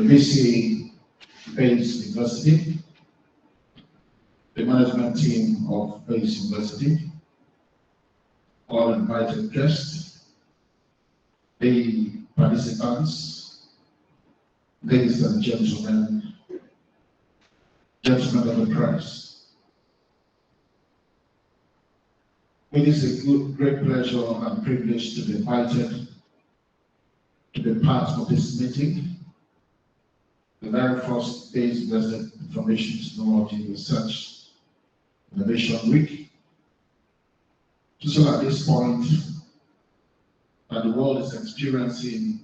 VC-based university, the management team of Base University, all invited guests, the participants, ladies and gentlemen, gentlemen of the press. It is a great pleasure and privilege to be invited to be part of this meeting, the very first Base University Information Technology Research Innovation Week. So at this point, that the world is experiencing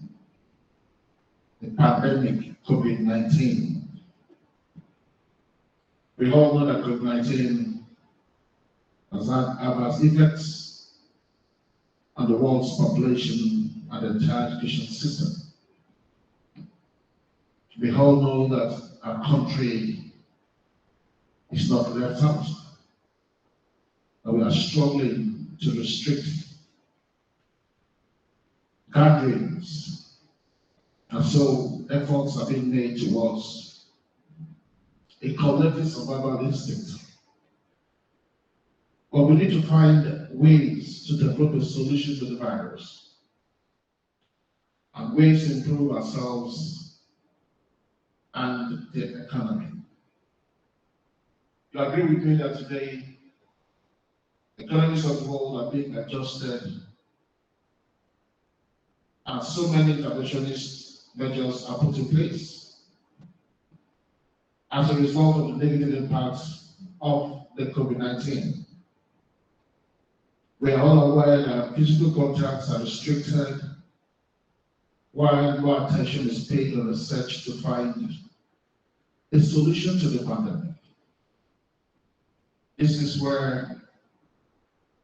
the pandemic COVID-19. We all know that COVID-19 has had adverse effects on the world's population and the entire education system. We all know that our country is not left out, and we are struggling to restrict gatherings, and so efforts are being made towards a collective survival instinct. But we need to find ways to develop a solution to the virus and ways to improve ourselves and the economy. You agree with me that today economies of the world are being adjusted and so many interventionist measures are put in place as a result of the negative impacts of the COVID-19. We are all aware that physical contacts are restricted while more attention is paid on research to find a solution to the pandemic. This is where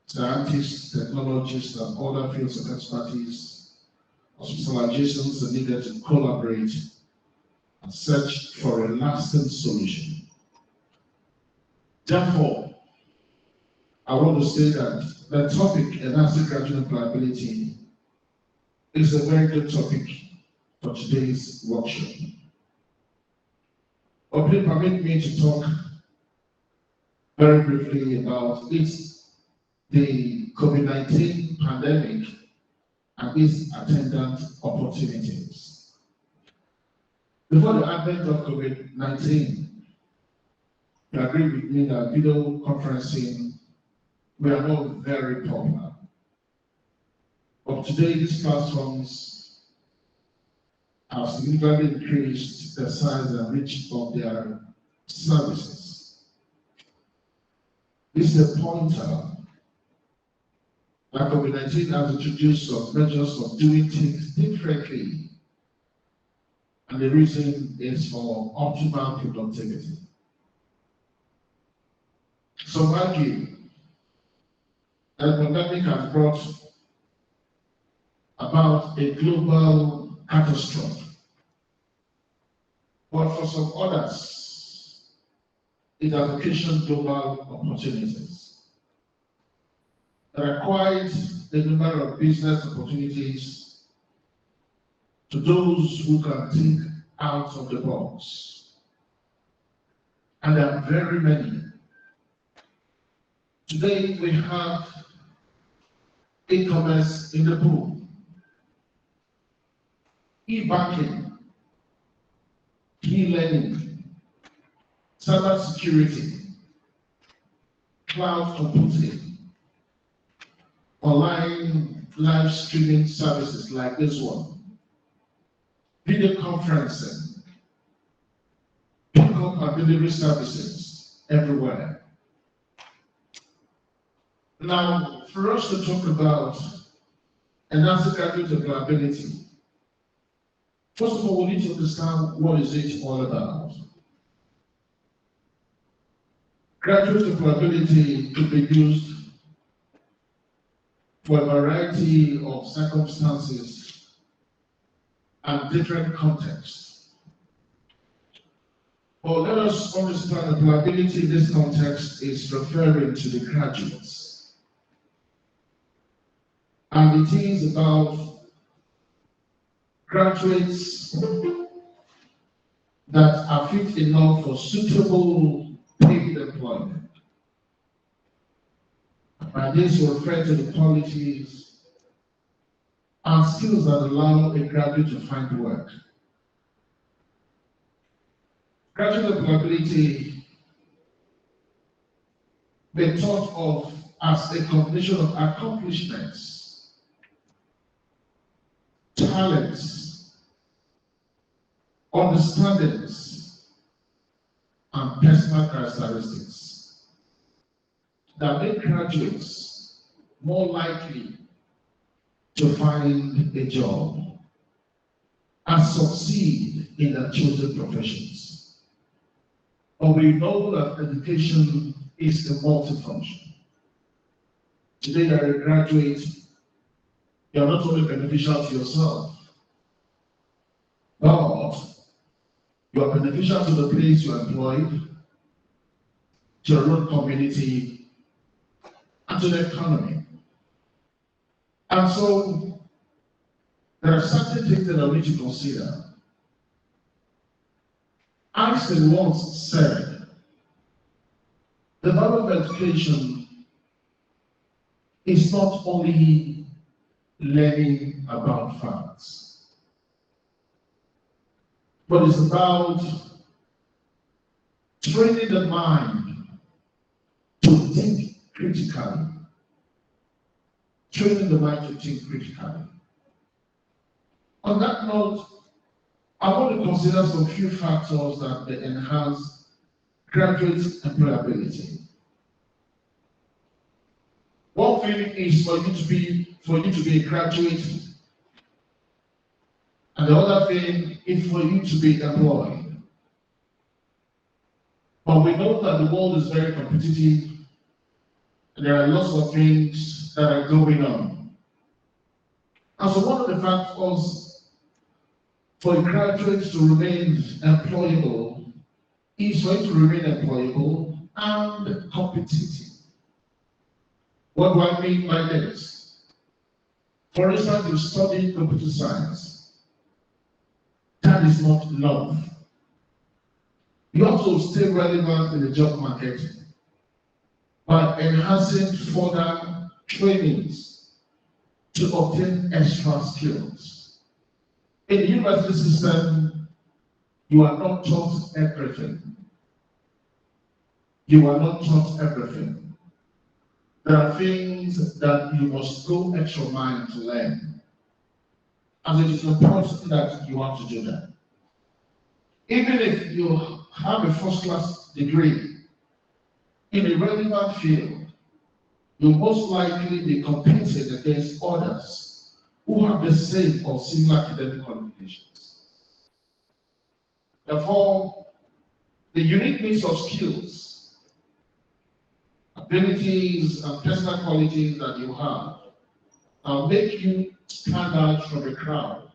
scientists, technologists, and other fields of expertise or specializations are needed to collaborate and search for a lasting solution. Therefore, I want to say that the topic, enhancing graduate employability, is a very good topic for today's workshop. But please permit me to talk very briefly about the COVID-19 pandemic and its attendant opportunities. Before the advent of COVID-19, you agree with me that video conferencing were not very popular. But today, these platforms have significantly increased the size and reach of their services. This is a pointer that COVID-19 has introduced some measures of doing things differently, and the reason is for optimal productivity. Some argue that the pandemic has brought about a global catastrophe, but for some others, it has occasioned global opportunities. There are quite a number of business opportunities to those who can think out of the box, and there are very many. Today we have e-commerce in the boom, e-banking, e-learning, cybersecurity, cloud computing, online live streaming services like this one, video conferencing, pickup and delivery services everywhere. Now, for us to talk about enhancing graduate employability, first of all, we need to understand what is it all about. Graduate employability could be used for a variety of circumstances and different contexts. But let us understand employability in this context is referring to the graduates. And it is about graduates that are fit enough for suitable paid employment. By this, we refer to the qualities and skills that allow a graduate to find work. Graduate employability may thought of as a combination of accomplishments, talents, understandings, and personal characteristics that make graduates more likely to find a job and succeed in their chosen professions. But we know that education is a multifunction. Today, you are a graduate, you are not only beneficial to yourself, but you are beneficial to the place you are employed, to your own community, and to the economy. And so, there are certain things that I need to consider. Einstein once said, the value of education is not only learning about facts, but it's about training the mind to think critically. Training the mind to think critically. On that note, I want to consider some few factors that may enhance graduate employability. One thing is for you to be a graduate, and the other thing is for you to be employed. But we know that the world is very competitive, and there are lots of things that are going on. And so one of the factors for a graduate to remain employable is for it to remain employable and competitive. What do I mean by this? For instance, you study computer science. That is not love. You have to stay relevant in the job market by enhancing further trainings to obtain extra skills. In the university system, you are not taught everything. You are not taught everything. There are things that you must go extra mile to learn. And it is important that you have to do that. Even if you have a first-class degree in a relevant field, you most likely be competing against others who have the same or similar academic qualifications. Therefore, the unique mix of skills, abilities, and personal qualities that you have make you stand out from the crowd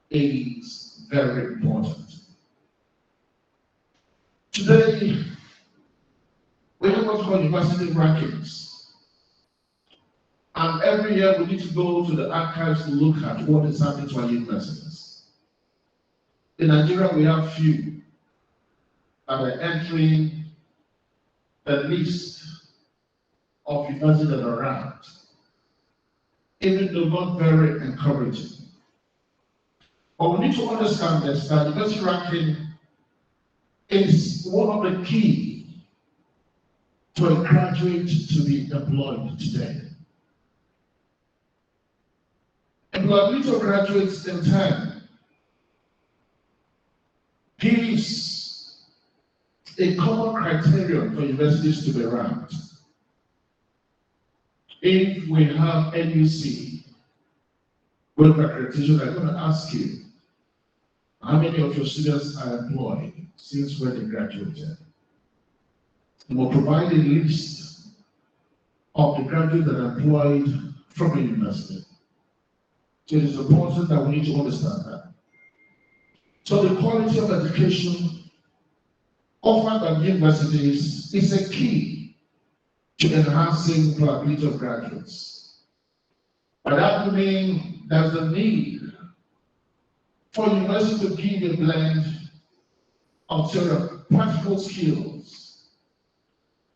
is very important. Today, we have what's called university rankings. And every year we need to go to the archives to look at what is happening to our universities. In Nigeria, we have few that are entering the list of universities that are ranked, even though not very encouraging. But we need to understand this, that university ranking is one of the key to a graduate to be employed today. Employability of graduates in turn gives a common criterion for universities to be ranked. If we have NUC with accreditation, I'm going to ask you, how many of your students are employed since when they graduated? And we'll provide a list of the graduates that are employed from a university. So it is important that we need to understand that. So the quality of education offered by universities is a key to enhancing employability of graduates. But that would mean there's a need for university to give a blend of theory, practical skills,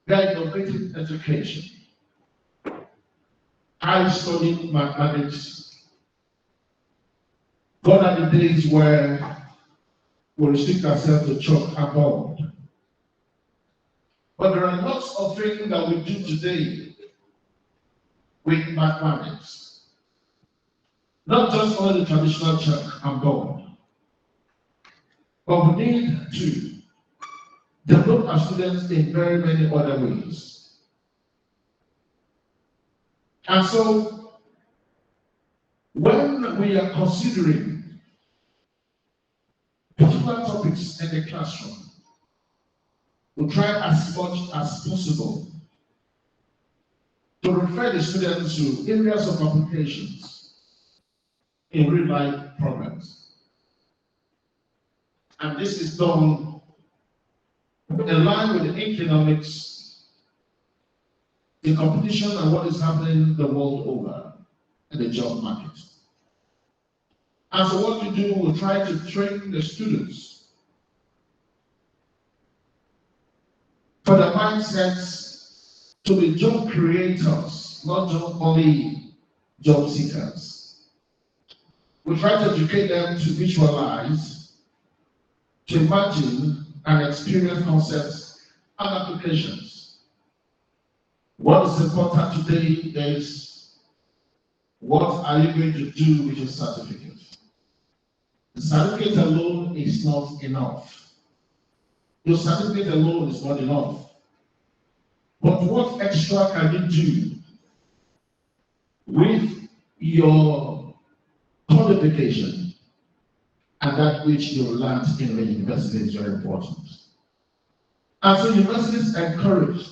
their innovative education. I studied mathematics. Gone are the days where we restrict ourselves to chalk and board. But there are lots of things that we do today with mathematics. Not just only the traditional chalk and board, but we need to develop our students in very many other ways. And so, when we are considering particular topics in the classroom, we try as much as possible to refer the students to areas of applications in real life problems. And this is done in line with the economics, the competition, and what is happening the world over in the job market. And so what we do, we try to train the students for the mindsets to be job creators, not just only job seekers. We try to educate them to visualize, to imagine and experience concepts and applications. What is important today is, what are you going to do with your certificate? The certificate alone is not enough. Your certificate alone is not enough. But what extra can you do with your qualification? And that which you learned in the university is very important. And so universities encourage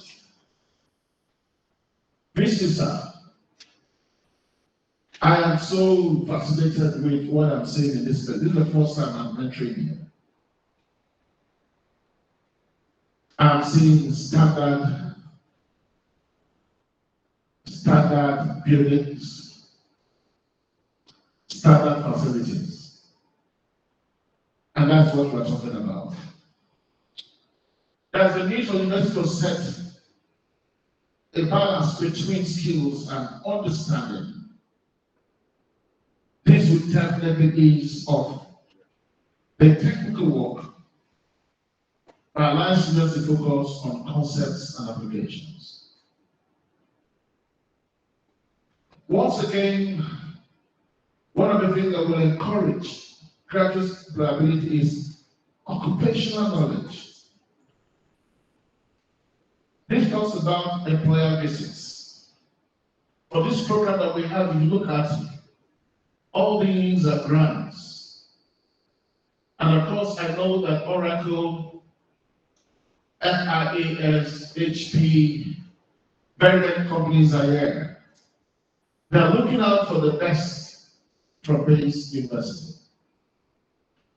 this, sir. I am so fascinated with what I'm saying in this place. This is the first time I'm entering here. I'm seeing standard buildings, standard facilities. And that's what we're talking about. There's a need for university to set a balance between skills and understanding. This will definitely ease of the technical work, but allow students to focus on concepts and applications. Once again, one of the things that will encourage graduate employability is occupational knowledge. This talks about employer visits. For this program that we have, if you look at all these are grants. And of course, I know that Oracle, FIAS, HP, very many companies are here. They're looking out for the best from this university.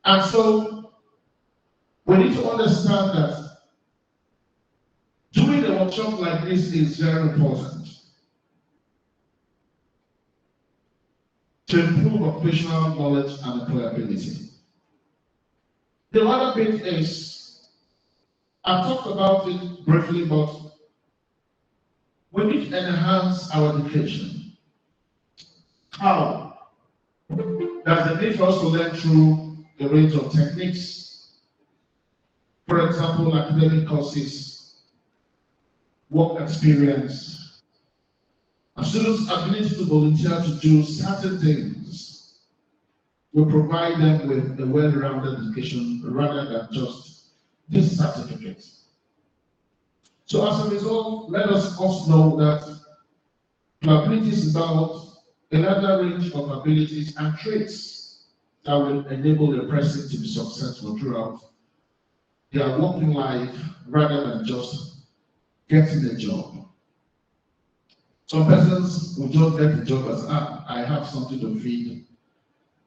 And so, we need to understand that doing a workshop like this is very important to improve occupational knowledge and employability. The other bit is, I talked about it briefly, but we need to enhance our education. How? There's a need for us to learn through a range of techniques. For example, academic courses, work experience, and students' ability to volunteer to do certain things will provide them with a well-rounded education rather than just this certificate. So as a result, let us also know that employability is about a larger range of abilities and traits that will enable a person to be successful throughout their working life rather than just getting a job. Some persons will just get the job as, I have something to feed,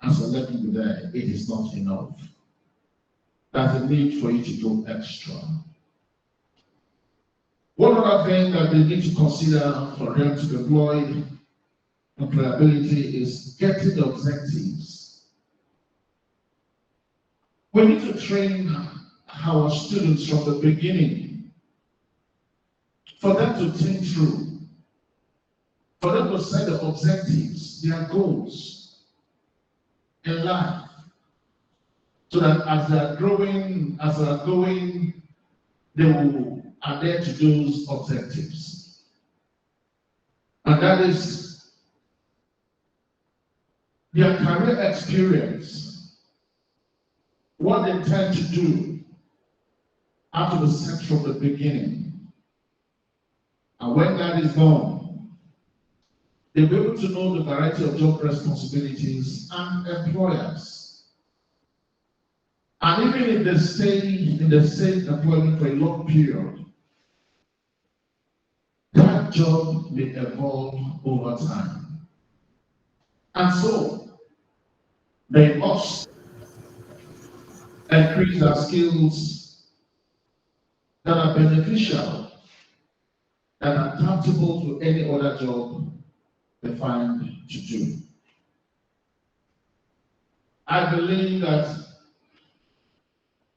and so let me be there. It is not enough. There's a need for you to do extra. One other thing that they need to consider for them to deploy employability is getting the objectives. We need to train our students from the beginning, for them to think through, for them to set the objectives, their goals in life, so that as they are growing, as they are going, they will adhere to those objectives. And that is their career experience, what they tend to do have to be set from the beginning. And when that is done, they'll be able to know the variety of job responsibilities and employers. And even if they stay in the same employment for a long period, that job may evolve over time. And so, they must increase their skills that are beneficial, that are adaptable to any other job they find to do. I believe that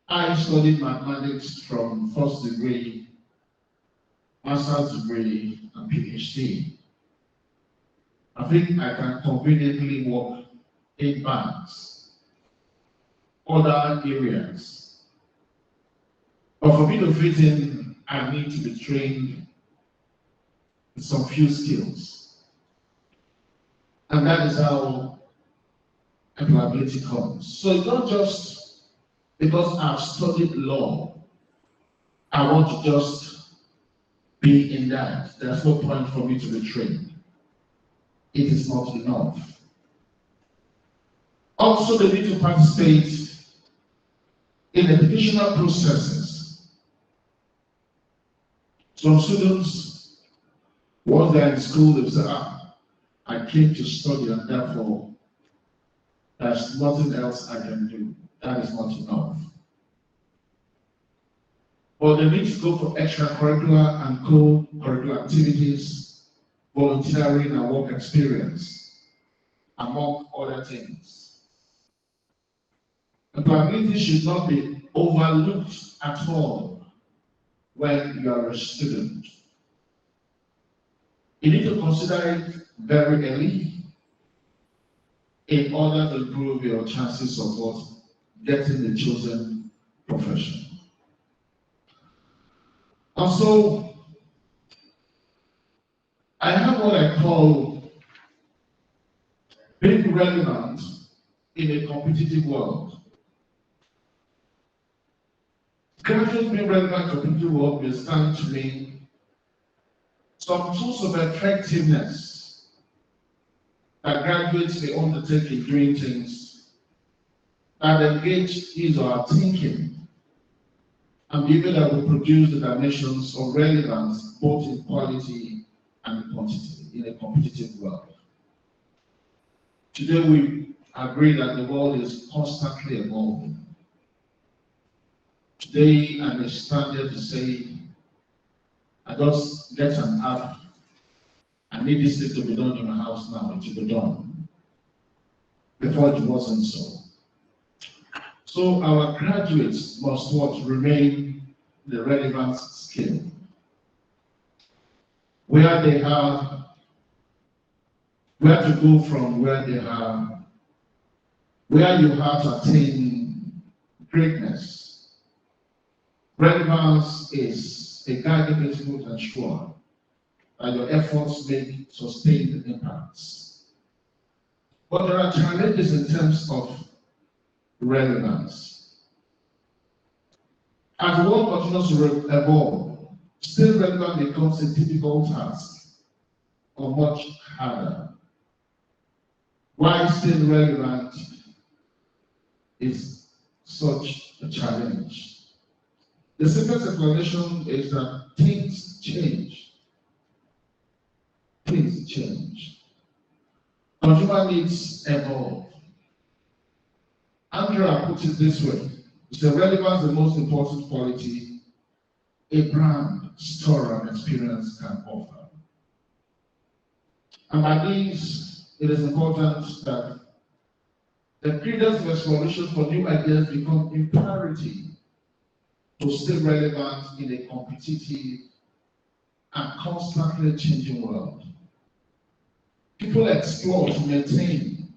I studied mathematics from first degree, master's degree, and PhD. I think I can conveniently work in banks, other areas. But for me to fit in, I need to be trained with some few skills. And that is how employability comes. So it's not just because I've studied law, I want to just be in that. There's no point for me to be trained. It is not enough. Also, they need to participate in educational processes. Some students, once they're in school, they say, I came to study and therefore there's nothing else I can do. That is not enough. But they need to go for extracurricular and co-curricular activities, volunteering and work experience, among other things. Employability should not be overlooked at all when you are a student. You need to consider it very early in order to improve your chances of what? Getting the chosen profession. And so, I have what I call being relevant in a competitive world. Graduates being relevant in a competitive world may stand to me some tools of effectiveness that graduates may undertake in doing things that engage his or her thinking and behavior that will produce the dimensions of relevance both in quality and in quantity in a competitive world. Today we agree that the world is constantly evolving. Today I'm standard to say, I just get an app. I need this thing to be done in my house now, it will be done. Before it wasn't so. So our graduates must what? Remain the relevant skill. Where they have, where to go from where they have, where you have to attain greatness. Relevance is a guiding principle to ensure that your efforts make sustained impacts. But there are challenges in terms of relevance. As the world continues to evolve, staying relevant becomes a difficult task or much harder. Why staying relevant is such a challenge? The simplest explanation is that things change. Things change. Consumer needs evolve. Andrea puts it this way. He said, relevance is the most important quality a brand, store, and experience can offer. And by this, it is important that the ingredients of exploration for new ideas become imperative to stay relevant in a competitive and constantly changing world. People explore to maintain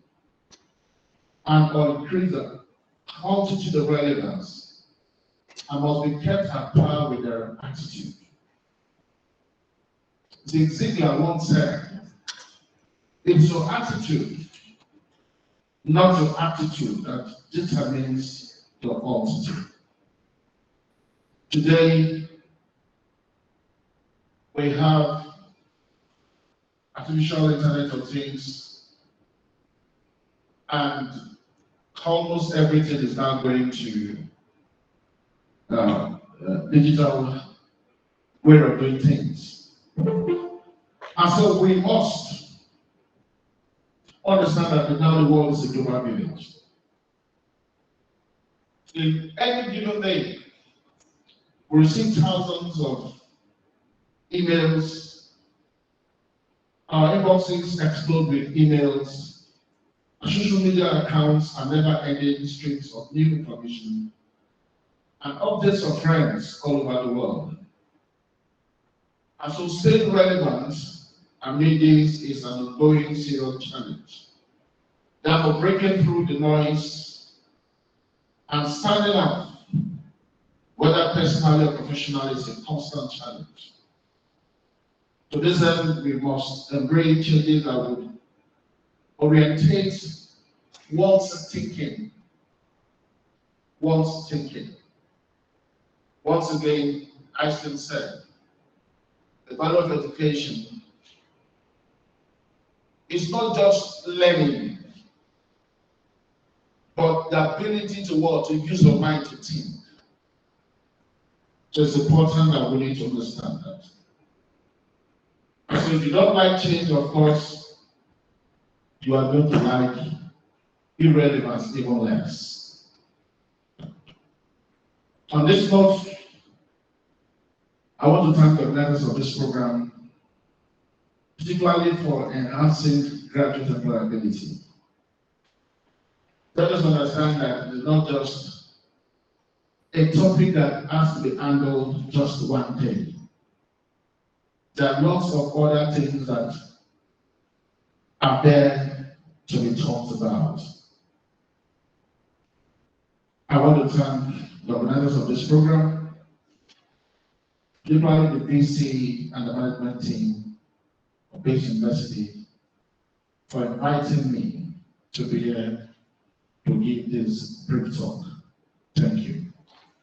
and or increase the altitude of relevance and must be kept at par with their attitude. Zig Ziglar once said, "It's your attitude, not your aptitude, that determines your altitude." Today, we have artificial Internet of Things, and almost everything is now going to digital way of doing things. And so we must understand that now the world is a global village. In any given day, we receive thousands of emails. Our inboxes explode with emails. Our social media accounts are never-ending streams of new information and updates of friends all over the world. And so staying relevant amid this is an ongoing serious challenge. Therefore, breaking through the noise and standing out, whether personally or professionally, is a constant challenge. To this end, we must embrace changes that would orientate one's thinking. Once again, Einstein said, the value of education is not just learning, but the ability to use your mind to think. So it's important that we need to understand that. So if you don't like change, of course, you are going to like irrelevance even less. On this note, I want to thank the organizers of this program, particularly for enhancing graduate employability. Let us understand that it's not just a topic that has to be handled just one day. There are lots of other things that are there to be talked about. I want to thank the organizers of this program, particularly the PC and the management team of Pace University, for inviting me to be here to give this brief talk.